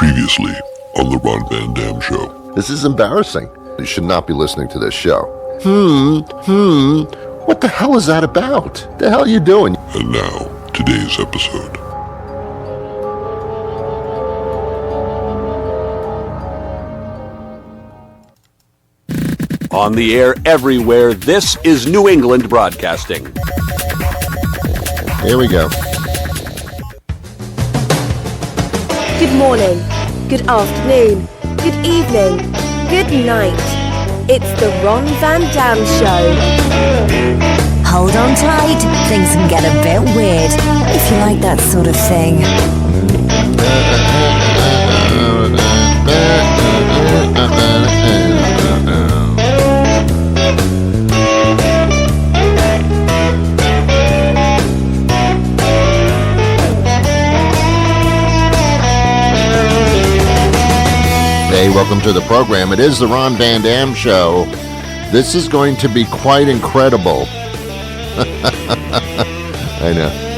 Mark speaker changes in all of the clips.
Speaker 1: Previously on the Ron Van Dam Show.
Speaker 2: This is embarrassing. You should not be listening to this show. What the hell is that about? The hell are you doing?
Speaker 1: And now, today's episode.
Speaker 3: On the air everywhere, this is New England Broadcasting.
Speaker 2: Here we go.
Speaker 4: Good morning, good afternoon, good evening, good night. It's the Ron Van Dam Show.
Speaker 5: Hold on tight, things can get a bit weird, if you like that sort of thing.
Speaker 2: Hey, welcome to the program. It is the Ron Van Dam Show. This is going to be quite incredible. I know.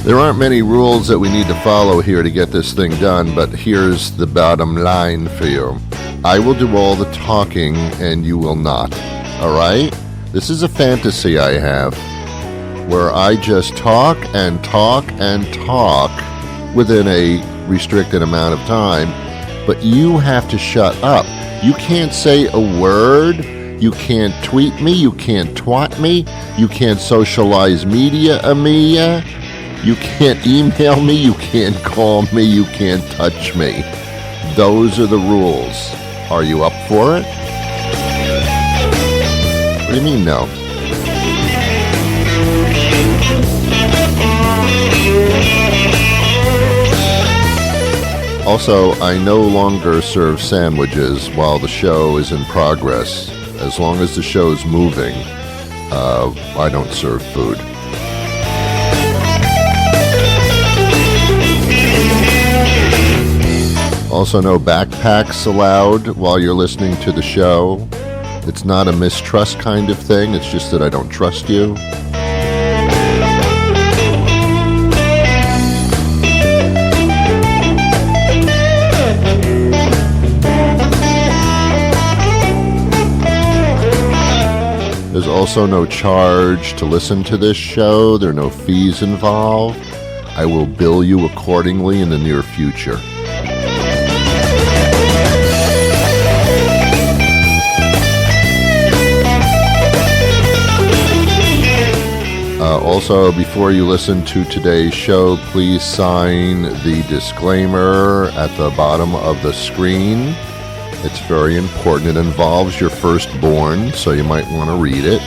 Speaker 2: There aren't many rules that we need to follow here to get this thing done, but here's the bottom line for you. I will do all the talking and you will not. All right? This is a fantasy I have where I just talk and talk and talk within a restricted amount of time, but you have to shut up. You can't say a word. You can't tweet me. You can't twat me. You can't socialize media Amelia. You can't email me, you can't call me, you can't touch me. Those are the rules. Are you up for it? What do you mean, no? Also, I no longer serve sandwiches while the show is in progress. As long as the show is moving, I don't serve food. Also, no backpacks allowed while you're listening to the show. It's not a mistrust kind of thing. It's just that I don't trust you. There's also no charge to listen to this show. There are no fees involved. I will bill you accordingly in the near future. Also, before you listen to today's show, please sign the disclaimer at the bottom of the screen. It's very important. It involves your firstborn, so you might want to read it.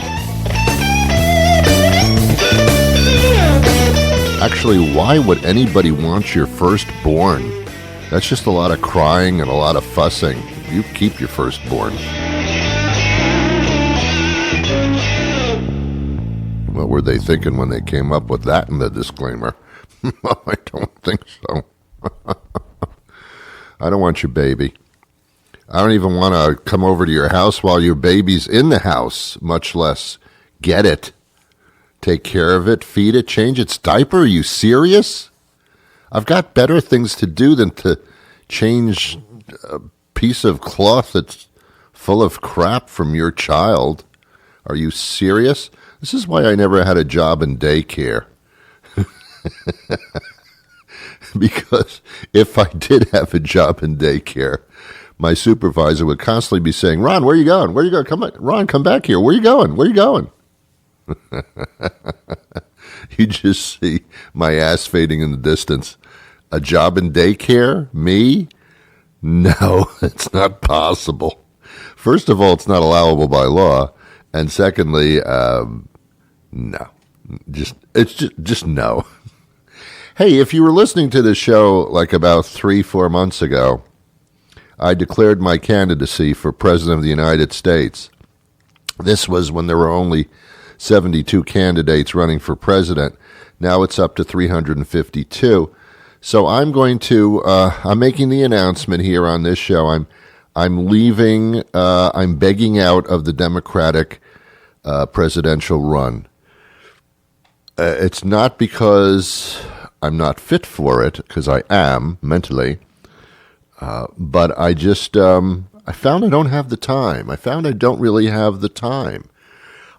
Speaker 2: Actually, why would anybody want your firstborn? That's just a lot of crying and a lot of fussing. You keep your firstborn. What were they thinking when they came up with that in the disclaimer? I don't think so. I don't want your baby. I don't even want to come over to your house while your baby's in the house, much less get it, take care of it, feed it, change its diaper. Are you serious? I've got better things to do than to change a piece of cloth that's full of crap from your child. Are you serious? This is why I never had a job in daycare. Because if I did have a job in daycare, my supervisor would constantly be saying, Ron, where are you going? Where are you going? Come on, Ron, come back here. Where are you going? Where are you going? You just see my ass fading in the distance. A job in daycare? Me? No, it's not possible. First of all, it's not allowable by law. And secondly, no. Just no. Hey, if you were listening to this show like about 3-4 months ago, I declared my candidacy for President of the United States. This was when there were only 372 candidates running for president. Now it's up to 352. So I'm making the announcement here on this show. I'm leaving. I'm begging out of the Democratic presidential run. It's not because I'm not fit for it, because I am mentally. But I just, I found I don't have the time. I found I don't really have the time.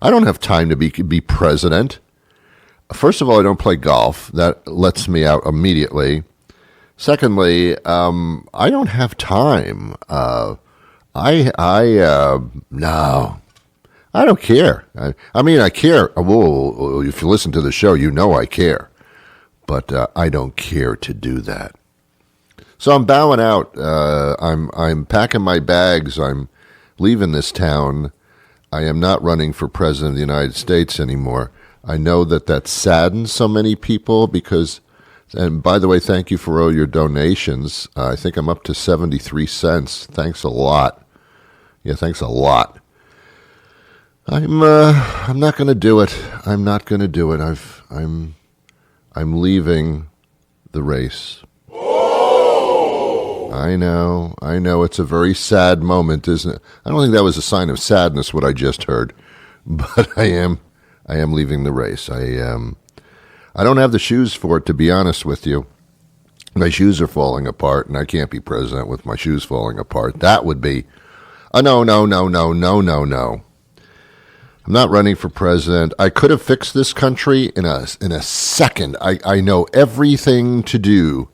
Speaker 2: I don't have time to be president. First of all, I don't play golf. That lets me out immediately. Secondly, I don't have time. No, I don't care. I mean, I care. Whoa, if you listen to the show, you know I care. But I don't care to do that. So I'm bowing out. I'm packing my bags. I'm leaving this town. I am not running for president of the United States anymore. I know that saddens so many people because, and by the way, thank you for all your donations. I think I'm up to 73 cents. Thanks a lot. Yeah, thanks a lot. I'm not going to do it. I'm not going to do it. I'm leaving the race. I know. It's a very sad moment, isn't it? I don't think that was a sign of sadness, what I just heard. But I am leaving the race. I don't have the shoes for it, to be honest with you. My shoes are falling apart, and I can't be president with my shoes falling apart. That would be a no. I'm not running for president. I could have fixed this country in a second. I know everything to do.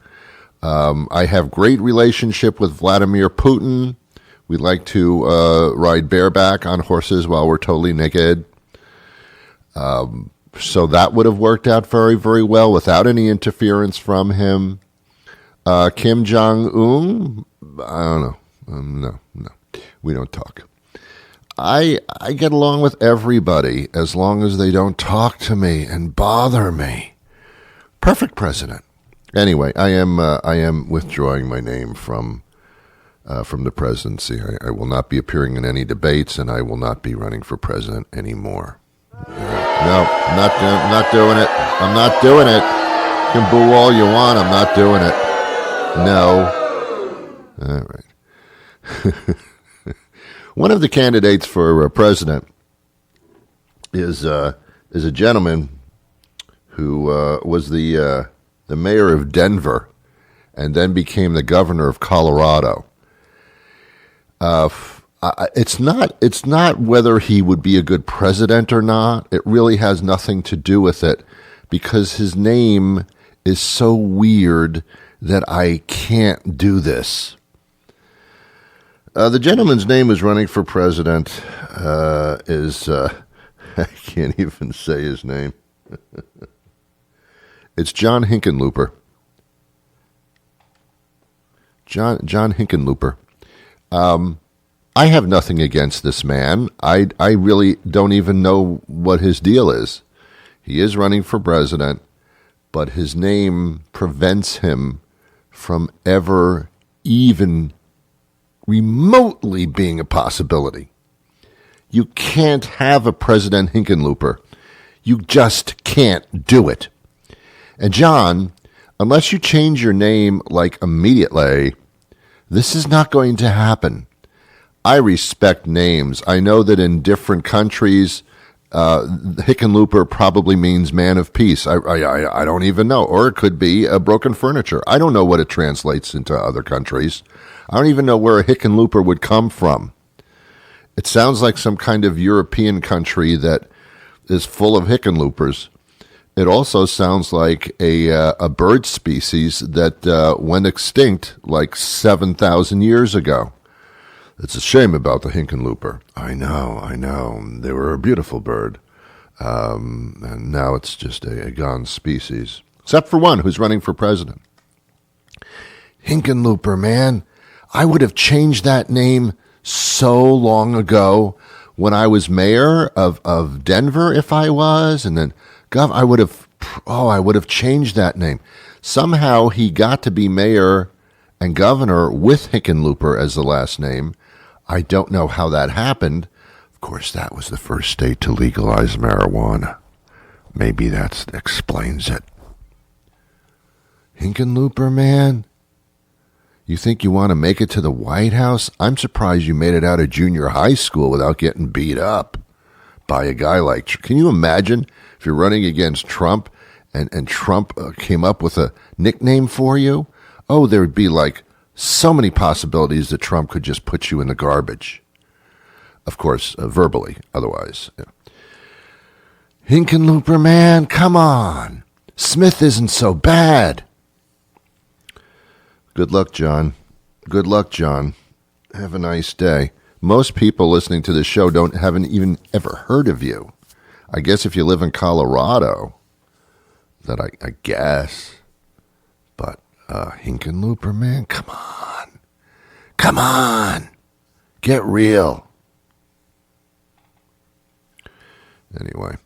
Speaker 2: I have great relationship with Vladimir Putin. We like to ride bareback on horses while we're totally naked. So that would have worked out very, very well without any interference from him. Kim Jong-un, I don't know. No, we don't talk. I get along with everybody as long as they don't talk to me and bother me. Perfect president. Anyway, I am withdrawing my name from the presidency. I will not be appearing in any debates, and I will not be running for president anymore. No, I'm not doing it. I'm not doing it. You can boo all you want. I'm not doing it. No. All right. One of the candidates for president is a gentleman who was the mayor of Denver and then became the governor of Colorado. It's not whether he would be a good president or not. It really has nothing to do with it because his name is so weird that I can't do this. The gentleman's name who's running for president is I can't even say his name. It's John Hickenlooper. John Hickenlooper. I have nothing against this man. I really don't even know what his deal is. He is running for president, but his name prevents him from ever even remotely being a possibility. You can't have a President Hickenlooper. You just can't do it. And John, unless you change your name like immediately, this is not going to happen. I respect names. I know that in different countries, Hickenlooper probably means man of peace. I don't even know. Or it could be broken furniture. I don't know what it translates into other countries. I don't even know where a Hickenlooper would come from. It sounds like some kind of European country that is full of Hickenloopers. It also sounds like a bird species that went extinct like 7,000 years ago. It's a shame about the Hickenlooper. I know. They were a beautiful bird. And now it's just a gone species. Except for one who's running for president. Hickenlooper, man. I would have changed that name so long ago when I was mayor of Denver, if I was, and then I would have changed that name. Somehow he got to be mayor and governor with Hickenlooper as the last name. I don't know how that happened. Of course, that was the first state to legalize marijuana. Maybe that explains it. Hickenlooper, man? You think you want to make it to the White House? I'm surprised you made it out of junior high school without getting beat up by a guy like... Can you imagine if you're running against Trump and Trump came up with a nickname for you? Oh, there would be like so many possibilities that Trump could just put you in the garbage. Of course, verbally, otherwise. Yeah. Hickenlooper, man, come on. Smith isn't so bad. Good luck, John. Good luck, John. Have a nice day. Most people listening to this show haven't even ever heard of you. I guess if you live in Colorado, that I guess. But Hickenlooper, man, come on. Come on. Get real. Anyway,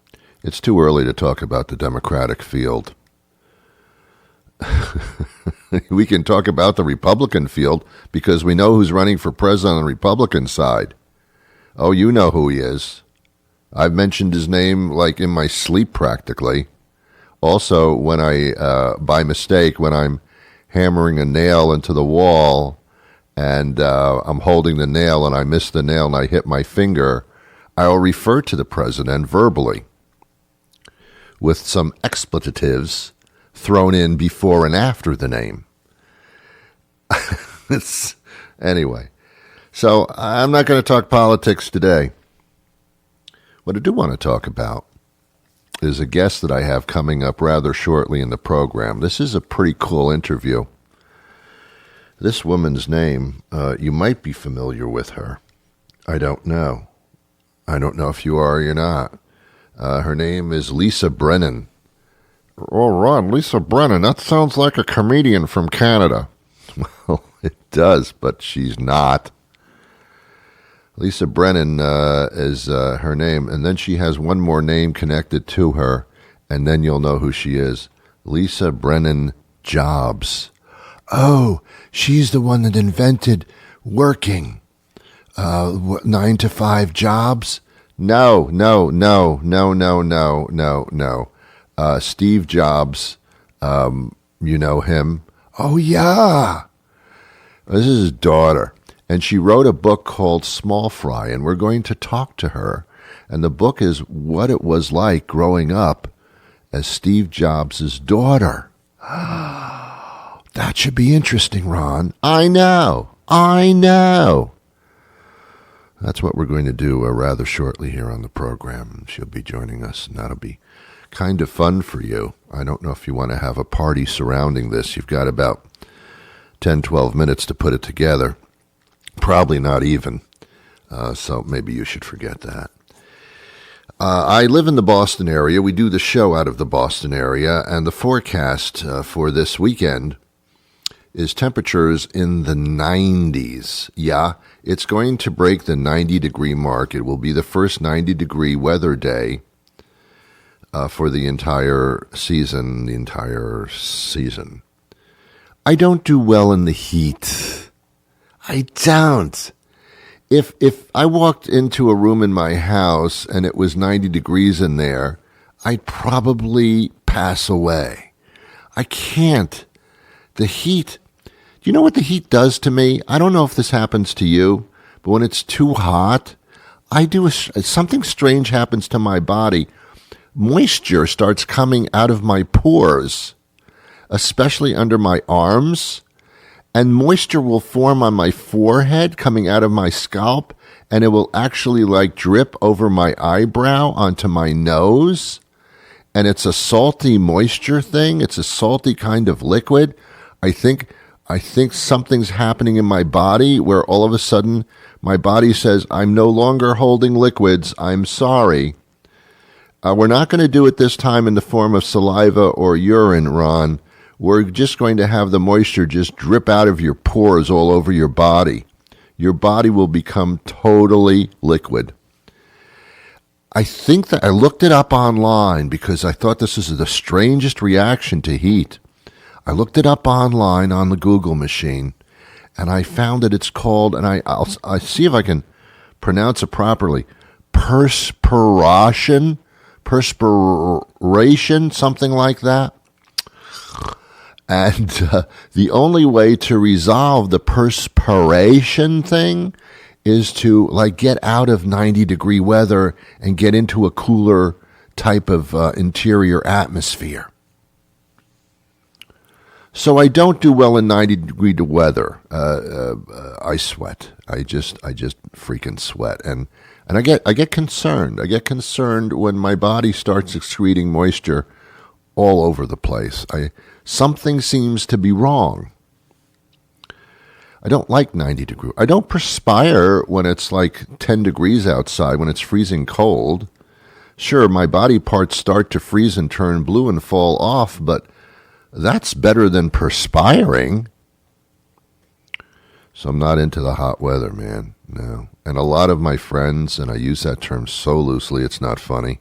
Speaker 2: it's too early to talk about the Democratic field. We can talk about the Republican field because we know who's running for president on the Republican side. Oh, you know who he is. I've mentioned his name like in my sleep practically. Also, when by mistake, when I'm hammering a nail into the wall and I'm holding the nail and I miss the nail and I hit my finger, I'll refer to the president verbally with some expletives thrown in before and after the name. Anyway, so I'm not going to talk politics today. What I do want to talk about is a guest that I have coming up rather shortly in the program. This is a pretty cool interview. This woman's name, you might be familiar with her. I don't know. I don't know if you are or you're not. Her name is Lisa Brennan. Oh, Ron, Lisa Brennan, that sounds like a comedian from Canada. Well, it does, but she's not. Lisa Brennan is her name, and then she has one more name connected to her, and then you'll know who she is. Lisa Brennan Jobs. Oh, she's the one that invented working 9-to-5 jobs? No. Steve Jobs, you know him. Oh, yeah. This is his daughter. And she wrote a book called Small Fry, and we're going to talk to her. And the book is what it was like growing up as Steve Jobs' daughter. That should be interesting, Ron. I know. That's what we're going to do rather shortly here on the program. She'll be joining us, and that'll be kind of fun for you. I don't know if you want to have a party surrounding this. You've got about 10, 12 minutes to put it together. Probably not even. So maybe you should forget that. I live in the Boston area. We do the show out of the Boston area, and the forecast for this weekend is temperatures in the 90s. Yeah, it's going to break the 90-degree mark. It will be the first 90-degree weather day for the entire season. I don't do well in the heat. I don't. If I walked into a room in my house and it was 90 degrees in there, I'd probably pass away. I can't. The heat. Do you know what the heat does to me? I don't know if this happens to you, but when it's too hot, something strange happens to my body. Moisture starts coming out of my pores, especially under my arms, and moisture will form on my forehead coming out of my scalp, and it will actually like drip over my eyebrow onto my nose, and it's a salty moisture thing. It's a salty kind of liquid. I think something's happening in my body where all of a sudden my body says, I'm no longer holding liquids. I'm sorry. We're not going to do it this time in the form of saliva or urine, Ron. We're just going to have the moisture just drip out of your pores all over your body. Your body will become totally liquid. I think that I looked it up online because I thought this is the strangest reaction to heat. I looked it up online on the Google machine, and I found that it's called, and I'll see if I can pronounce it properly, perspiration, something like that. And the only way to resolve the perspiration thing is to get out of 90-degree weather and get into a cooler type of interior atmosphere. So I don't do well in 90-degree weather. I sweat. I just freaking sweat, and I get concerned. I get concerned when my body starts excreting moisture all over the place. Something seems to be wrong. I don't like 90 degrees. I don't perspire when it's 10 degrees outside, when it's freezing cold. Sure, my body parts start to freeze and turn blue and fall off, but that's better than perspiring. So I'm not into the hot weather, man. No. And a lot of my friends, and I use that term so loosely, it's not funny.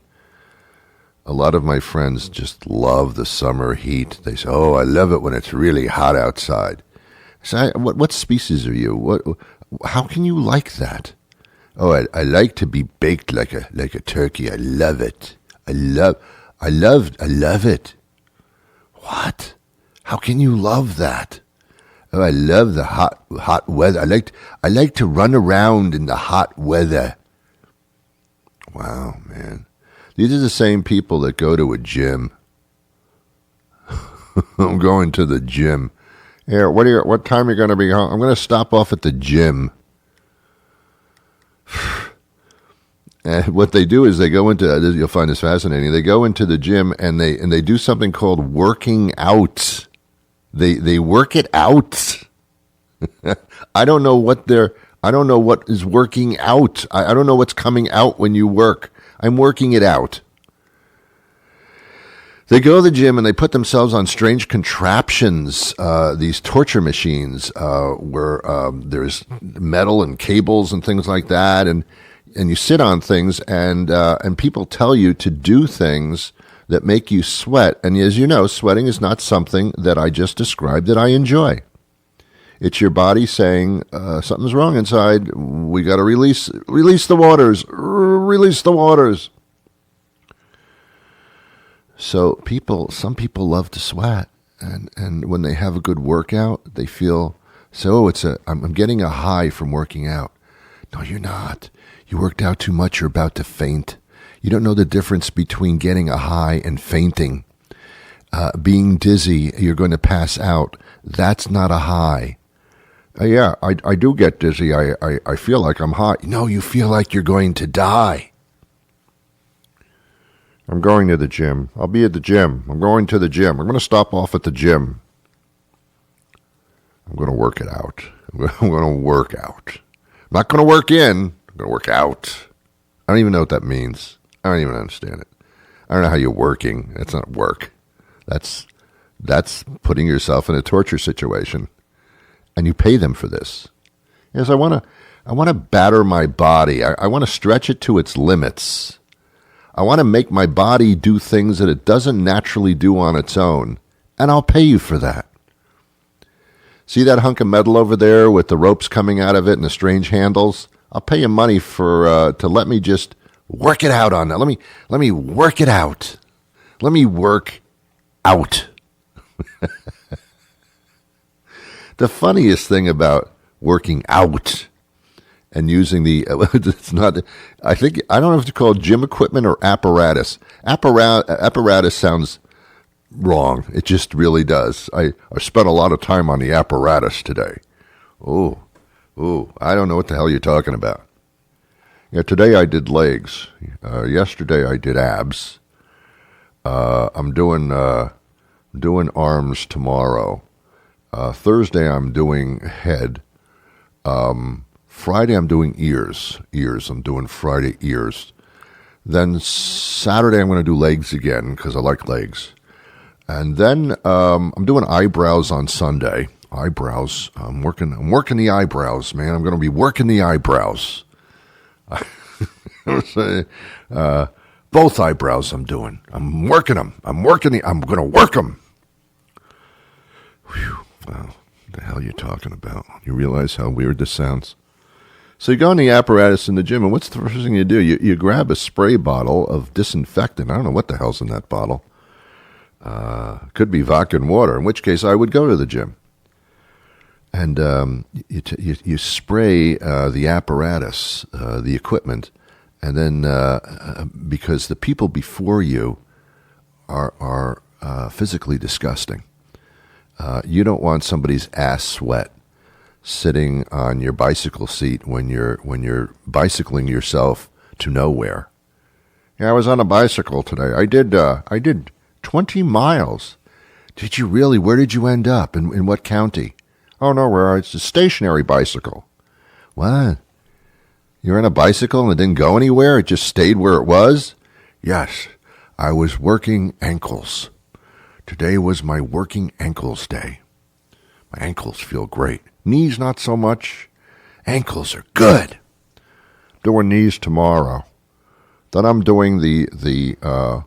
Speaker 2: A lot of my friends just love the summer heat. They say, "Oh, I love it when it's really hot outside." I say, what species are you? How can you like that? "Oh, I like to be baked like a turkey. I love it. I love it." What? How can you love that? "Oh, I love the hot weather. I like to run around in the hot weather." Wow, man. These are the same people that go to a gym. I'm going to the gym. Here, what time are you going to be home? I'm going to stop off at the gym. And what they do is they go into, you'll find this fascinating, they go into the gym and they do something called working out. They work it out. I don't know what is working out. I don't know what's coming out when you work. I'm working it out. They go to the gym and they put themselves on strange contraptions, these torture machines, where there's metal and cables and things like that, and you sit on things, and people tell you to do things that make you sweat. And as you know, sweating is not something that I just described that I enjoy. It's your body saying something's wrong inside. We got to release the waters. Release the waters. So some people love to sweat, and when they have a good workout, they feel I'm getting a high from working out. No, you're not. You worked out too much. You're about to faint. You don't know the difference between getting a high and fainting. Being dizzy, you're going to pass out. That's not a high. Yeah, I do get dizzy. I feel like I'm high. No, you feel like you're going to die. I'm going to the gym. I'll be at the gym. I'm going to the gym. I'm going to stop off at the gym. I'm going to work it out. I'm going to work out. I'm not going to work in. I'm going to work out. I don't even know what that means. I don't even understand it. I don't know how you're working. That's not work. That's putting yourself in a torture situation. And you pay them for this. Yes, I want to batter my body. I want to stretch it to its limits. I want to make my body do things that it doesn't naturally do on its own. And I'll pay you for that. See that hunk of metal over there with the ropes coming out of it and the strange handles? I'll pay you money for to let me just work it out on that. Let me work it out. Let me work out. The funniest thing about working out and using it's not, I don't know if it's called gym equipment or apparatus. Apparatus sounds wrong. It just really does. I spent a lot of time on the apparatus today. Oh, I don't know what the hell you're talking about. Yeah, today I did legs. Yesterday I did abs. I'm doing arms tomorrow. Thursday I'm doing head. Friday I'm doing ears. I'm doing Friday ears. Then Saturday I'm going to do legs again because I like legs. And then I'm doing eyebrows on Sunday. Eyebrows. I'm working the eyebrows, man. I'm going to be working the eyebrows. Both eyebrows I'm doing. I'm working them. I'm going to work them. Whew. Wow. What the hell are you talking about? You realize how weird this sounds? So you go in the apparatus in the gym, and what's the first thing you do? You grab a spray bottle of disinfectant. I don't know what the hell's in that bottle. Could be vodka and water, in which case I would go to the gym. And you spray the apparatus, the equipment, and then because the people before you are physically disgusting. You don't want somebody's ass sweat sitting on your bicycle seat when you're bicycling yourself to nowhere. Yeah, I was on a bicycle today. I did 20 miles. Did you really? Where did you end up? In what county? Oh, nowhere. It's a stationary bicycle. What? You're on a bicycle and it didn't go anywhere? It just stayed where it was? Yes, I was working ankles. Today was my working ankles day. My ankles feel great. Knees not so much. Ankles are good. Doing knees tomorrow. Then I'm doing the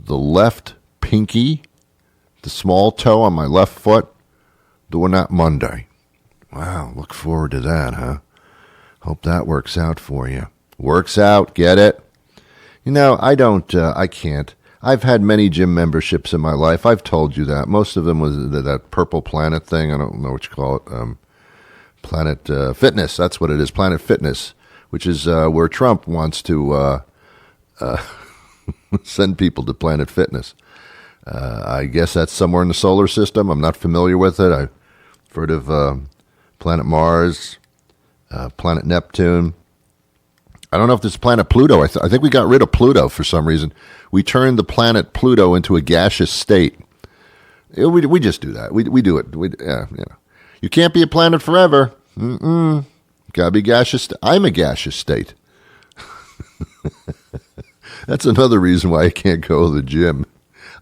Speaker 2: left pinky, the small toe on my left foot. Doing that Monday. Wow, look forward to that, huh? Hope that works out for you. Works out, get it? You know, I can't. I've had many gym memberships in my life. I've told you that. Most of them was that Purple Planet thing. I don't know what you call it. Planet Fitness. That's what it is. Planet Fitness, which is where Trump wants to send people to Planet Fitness. I guess that's somewhere in the solar system. I'm not familiar with it. I've heard of Planet Mars, Planet Neptune. I don't know if this is Planet Pluto. I think we got rid of Pluto for some reason. We turned the planet Pluto into a gaseous state. We just do that. We do it. You can't be a planet forever. Gotta be gaseous. I'm a gaseous state. That's another reason why I can't go to the gym.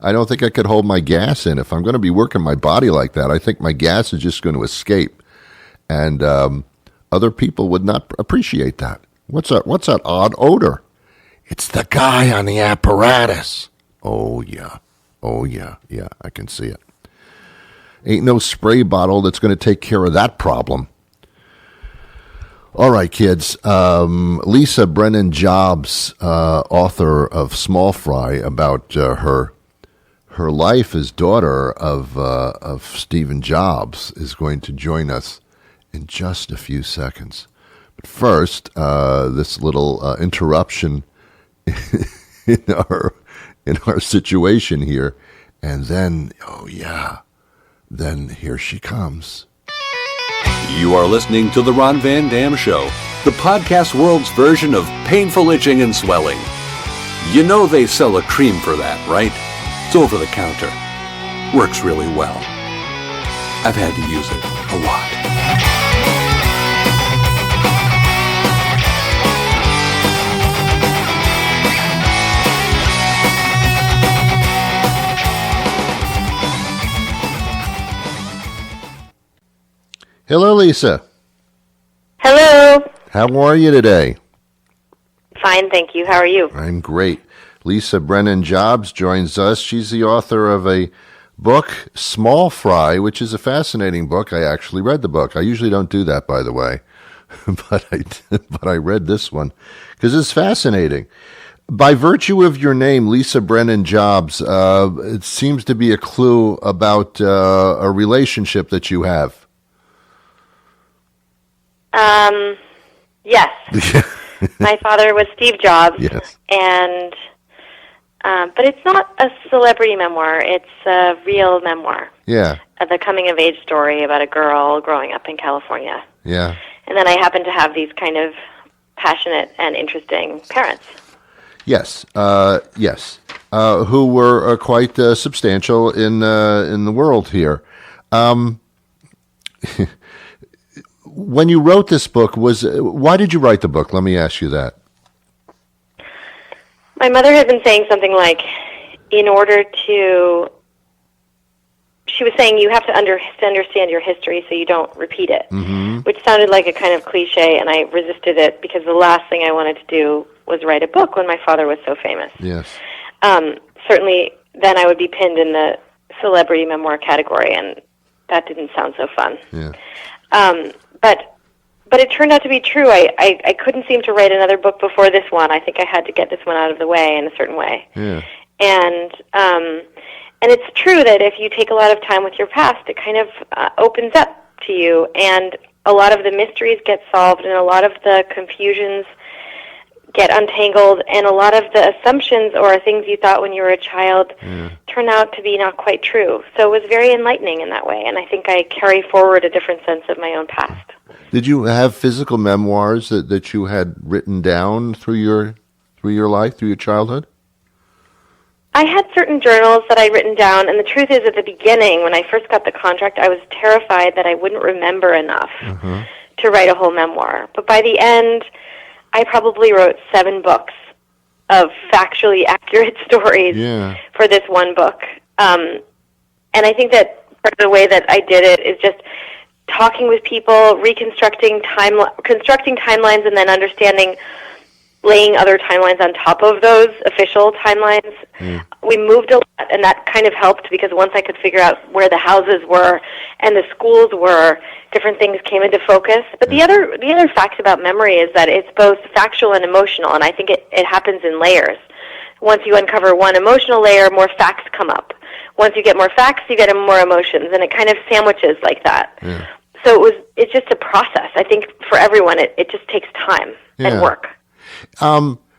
Speaker 2: I don't think I could hold my gas in. If I'm going to be working my body like that, I think my gas is just going to escape. And other people would not appreciate that. What's that odd odor? It's the guy on the apparatus. Oh, yeah, I can see it. Ain't no spray bottle that's going to take care of that problem. All right, kids. Lisa Brennan Jobs, author of Small Fry, about her life as daughter of Stephen Jobs, is going to join us in just a few seconds. But first, this little interruption in our situation here, and then then here she comes.
Speaker 3: You are listening to The Ron Van Dam Show, the podcast world's version of painful itching and swelling. You know they sell a cream for that, right? It's over the counter. Works really well. I've had to use it a lot.
Speaker 2: Hello, Lisa.
Speaker 6: Hello.
Speaker 2: How are you today?
Speaker 6: Fine, thank you. How are you?
Speaker 2: I'm great. Lisa Brennan Jobs joins us. She's the author of a book, Small Fry, which is a fascinating book. I actually read the book. I usually don't do that, by the way, but I read this one because it's fascinating. By virtue of your name, Lisa Brennan Jobs, it seems to be a clue about a relationship that you have.
Speaker 6: Yes. My father was Steve Jobs.
Speaker 2: Yes.
Speaker 6: And, but it's not a celebrity memoir. It's a real memoir.
Speaker 2: Yeah.
Speaker 6: The coming-of-age story about a girl growing up in California.
Speaker 2: Yeah.
Speaker 6: And then I happen to have these kind of passionate and interesting parents.
Speaker 2: Yes. Who were quite substantial in the world here. When you wrote this book, why did you write the book? Let me ask you that.
Speaker 6: My mother had been saying something like, she was saying you have to understand your history so you don't repeat it, which sounded like a kind of cliche, and I resisted it because the last thing I wanted to do was write a book when my father was so famous.
Speaker 2: Yes.
Speaker 6: Certainly, then I would be pinned in the celebrity memoir category, and that didn't sound so fun.
Speaker 2: Yeah.
Speaker 6: But but it turned out to be true. I couldn't seem to write another book before this one. I think I had to get this one out of the way in a certain way.
Speaker 2: Yeah.
Speaker 6: And it's true that if you take a lot of time with your past, it kind of opens up to you, and a lot of the mysteries get solved, and a lot of the confusions get untangled, and a lot of the assumptions or things you thought when you were a child turn out to be not quite true. So it was very enlightening in that way, and I think I carry forward a different sense of my own past.
Speaker 2: Did you have physical memoirs that you had written down through your life, through your childhood?
Speaker 6: I had certain journals that I'd written down, and the truth is, at the beginning, when I first got the contract, I was terrified that I wouldn't remember enough to write a whole memoir. But by the end, I probably wrote 7 books of factually accurate stories for this one book. And I think that part of the way that I did it is just talking with people, constructing timelines, and then laying other timelines on top of those official timelines. We moved a lot, and that kind of helped, because once I could figure out where the houses were and the schools were, different things came into focus. But the other fact about memory is that it's both factual and emotional, and I think it happens in layers. Once you uncover one emotional layer, more facts come up. Once you get more facts, you get more emotions, and it kind of sandwiches like that. So it's just a process. I think for everyone, it just takes time and work.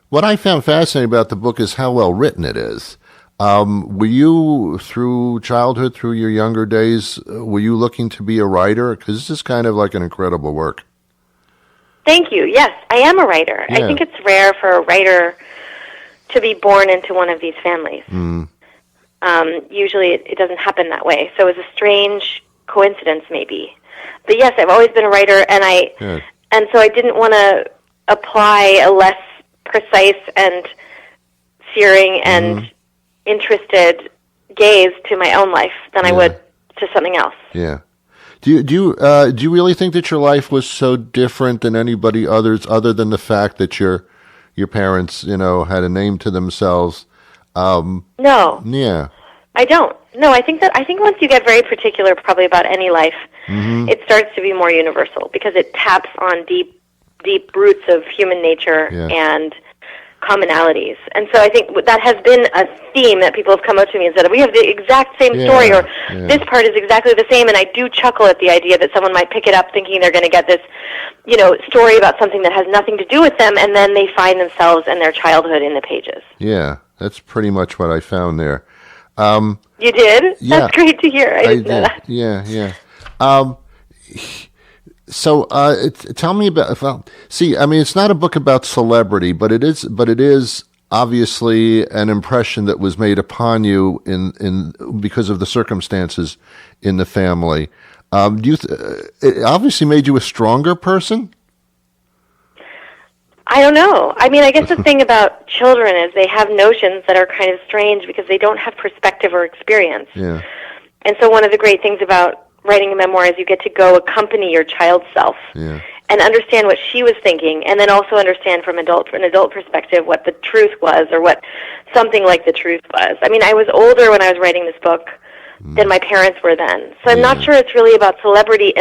Speaker 2: What I found fascinating about the book is how well written it is. Were you, through childhood, through your younger days, were you looking to be a writer? Because this is kind of like an incredible work.
Speaker 6: Thank you. Yes, I am a writer. I think it's rare for a writer to be born into one of these families. Usually it doesn't happen that way. So it was a strange coincidence, maybe. But yes, I've always been a writer, and so I didn't want to apply a less precise and searing and interested gaze to my own life than I would to something else.
Speaker 2: Yeah. Do you really think that your life was so different than anybody other than the fact that your parents, had a name to themselves?
Speaker 6: No.
Speaker 2: Yeah.
Speaker 6: I don't. No, I think once you get very particular probably about any life, it starts to be more universal, because it taps on deep roots of human nature and commonalities. And so I think that has been a theme that people have come up to me and said, we have the exact same story, or this part is exactly the same. And I do chuckle at the idea that someone might pick it up thinking they're going to get this, story about something that has nothing to do with them, and then they find themselves and their childhood in the pages. Yeah,
Speaker 2: that's pretty much what I found there.
Speaker 6: You did?
Speaker 2: Yeah.
Speaker 6: That's great to hear. I didn't know that.
Speaker 2: Yeah. So tell me about. It's not a book about celebrity, but it is obviously an impression that was made upon you in because of the circumstances in the family. It obviously made you a stronger person?
Speaker 6: I don't know. I guess the thing about children is they have notions that are kind of strange because they don't have perspective or experience.
Speaker 2: Yeah.
Speaker 6: And so one of the great things about writing a memoir is you get to go accompany your child's self and understand what she was thinking, and then also understand from an adult perspective what the truth was, or what something like the truth was. I was older when I was writing this book than my parents were then. So I'm not sure it's really about celebrity,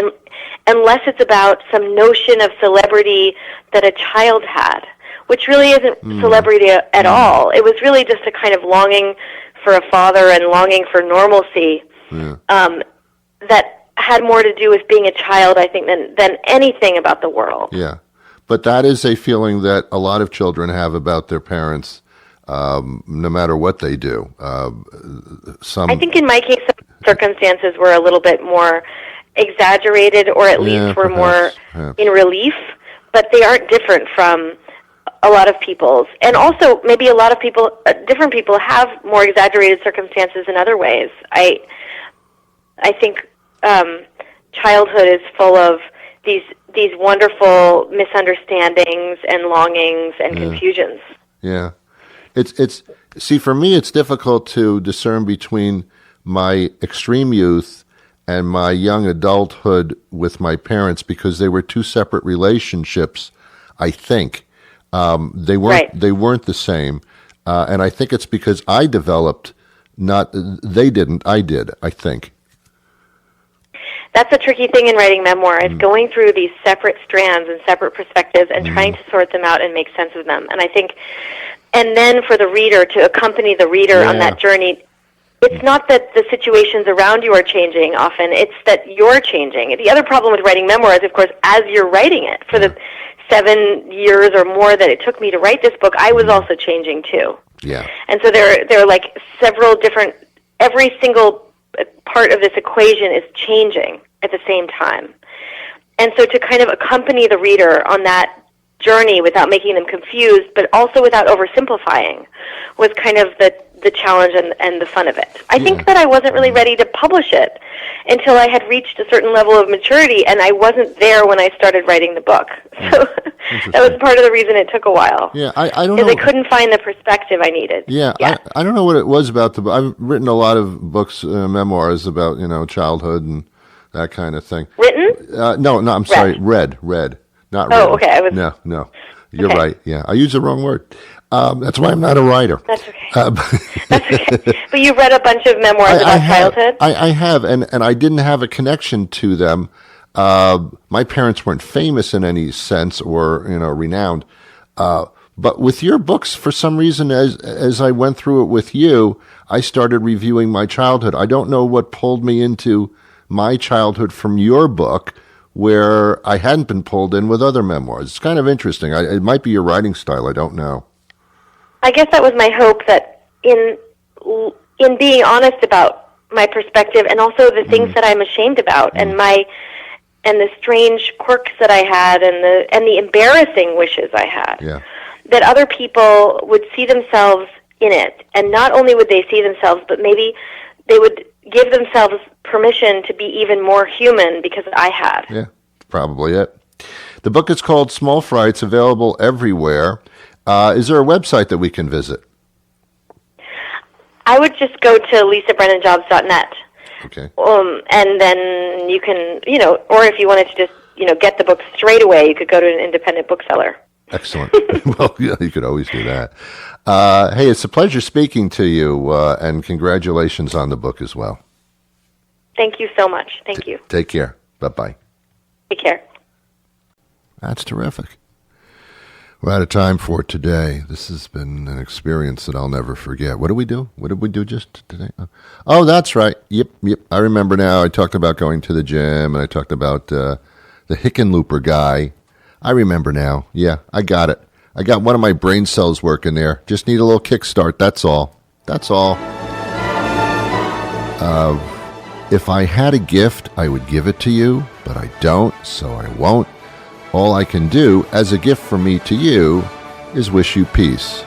Speaker 6: unless it's about some notion of celebrity that a child had, which really isn't celebrity at all. It was really just a kind of longing for a father and longing for normalcy that had more to do with being a child, I think, than anything about the world.
Speaker 2: Yeah. But that is a feeling that a lot of children have about their parents, no matter what they do.
Speaker 6: I think in my case, some circumstances were a little bit more exaggerated, or at least were more in relief, but they aren't different from a lot of people's. And also, maybe a lot of people, different people, have more exaggerated circumstances in other ways. I think childhood is full of these wonderful misunderstandings and longings and confusions.
Speaker 2: Yeah. It's for me, it's difficult to discern between my extreme youth and my young adulthood with my parents, because they were two separate relationships. I think they weren't the same, and I think it's because I developed. They didn't. I did. I think.
Speaker 6: that's a tricky thing in writing memoir, is going through these separate strands and separate perspectives and trying to sort them out and make sense of them. And I think, and then for the reader, to accompany the reader on that journey, it's not that the situations around you are changing often, it's that you're changing. The other problem with writing memoir is, of course, as you're writing it, for the 7 years or more that it took me to write this book, I was also changing too.
Speaker 2: Yeah.
Speaker 6: And so there are like several different, every single part of this equation is changing at the same time. And so to kind of accompany the reader on that journey without making them confused, but also without oversimplifying, was kind of the challenge and the fun of it. I think that I wasn't really ready to publish it until I had reached a certain level of maturity, and I wasn't there when I started writing the book. So that was part of the reason it took a while.
Speaker 2: Yeah, I don't know.
Speaker 6: Because I couldn't find the perspective I needed.
Speaker 2: Yeah. I don't know what it was about the book. I've written a lot of books, memoirs about, childhood and that kind of thing.
Speaker 6: Written?
Speaker 2: No, I'm sorry. Read. Not
Speaker 6: Oh,
Speaker 2: written.
Speaker 6: okay.
Speaker 2: No. You're right. Yeah, I used the wrong word. That's why I'm not a writer.
Speaker 6: That's okay. That's okay. But you read a bunch of memoirs about childhood?
Speaker 2: I have, and I didn't have a connection to them. My parents weren't famous in any sense or, renowned. But with your books, for some reason, as I went through it with you, I started reviewing my childhood. I don't know what pulled me into my childhood from your book, where I hadn't been pulled in with other memoirs. It's kind of interesting. It might be your writing style. I don't know.
Speaker 6: I guess that was my hope, that in being honest about my perspective and also the things that I'm ashamed about and the strange quirks that I had and the embarrassing wishes I had, that other people would see themselves in it. And not only would they see themselves, but maybe they would give themselves permission to be even more human because I had.
Speaker 2: Yeah, probably it. The book is called Small Fry. It's available everywhere. Is there a website that we can visit?
Speaker 6: I would just go to lisabrennanjobs.net.
Speaker 2: Okay.
Speaker 6: And then you can, or if you wanted to just, get the book straight away, you could go to an independent bookseller.
Speaker 2: Excellent. Well, yeah, you could always do that. Hey, it's a pleasure speaking to you, and congratulations on the book as well.
Speaker 6: Thank you so much. Thank you.
Speaker 2: Take care. Bye-bye.
Speaker 6: Take care.
Speaker 2: That's terrific. We're out of time for today. This has been an experience that I'll never forget. What did we do? What did we do just today? Oh, that's right. Yep. I remember now. I talked about going to the gym, and I talked about the Hickenlooper guy. I remember now. Yeah, I got it. I got one of my brain cells working there. Just need a little kickstart. That's all. If I had a gift, I would give it to you, but I don't, so I won't. All I can do as a gift from me to you is wish you peace.